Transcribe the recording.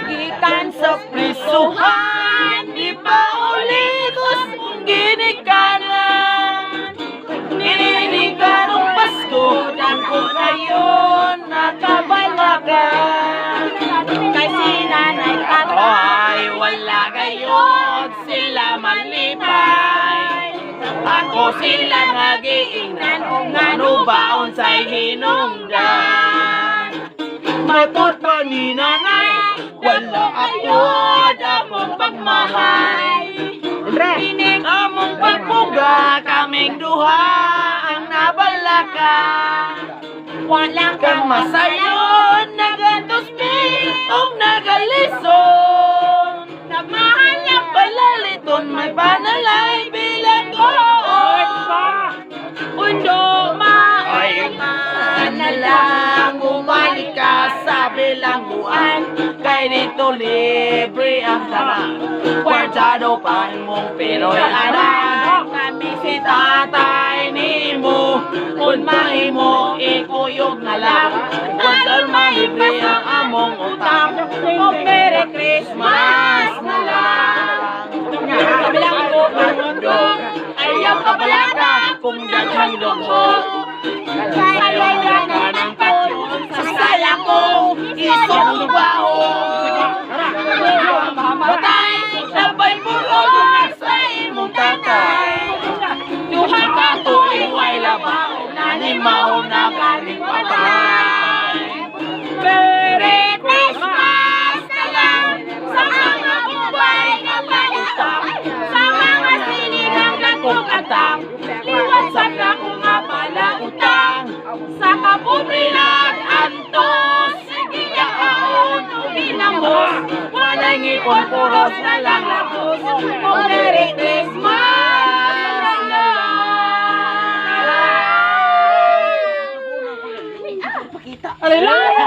Gikan sa prisuhan, di pa ulitos ginikanan. Nininig ng Pasko, dan ko na yun nakabalakan. Kay si nanay tatay, wala gayon sila malipay. Ako sila nagiingnan, ngano baon sa'y hinungdan. Matot pa ni nanay, wala akong pagmahay. Ining among pagpuga, kaming duha ang nabalaka. Walang kang masayon, nagatuspi o nagalisod. Nagmahal ang palaliton, may panalay bilang goon. Undo maay na lang, bumalik ka sa bilangguan. Kay dito libre ang tanan, kwartado pa mong Pinoy anan. Kami si tatay ni mo, kung mahimo ikuyog na lang. Kwartado malibre ang among utang, o Merry Christmas na lang. Kabilang ko ang mundo, ayaw ka balata kung daghang lungkot. Sayang ka ng patyon, sasaya ko, isong baho. Matay, sabay puro sa imong tatay. Duha ka tuwing way labaw, nanimaw na galing patay. Merry Christmas na lang sa mga bumbay ng mautang, sa mga sinigang ng kumatang, liwasan na kung nga pala utang. Sa kapobrihan, antos, sige yaon, ginamos, walang ipon, puros na lang labos. Merry Christmas na lang. Alila!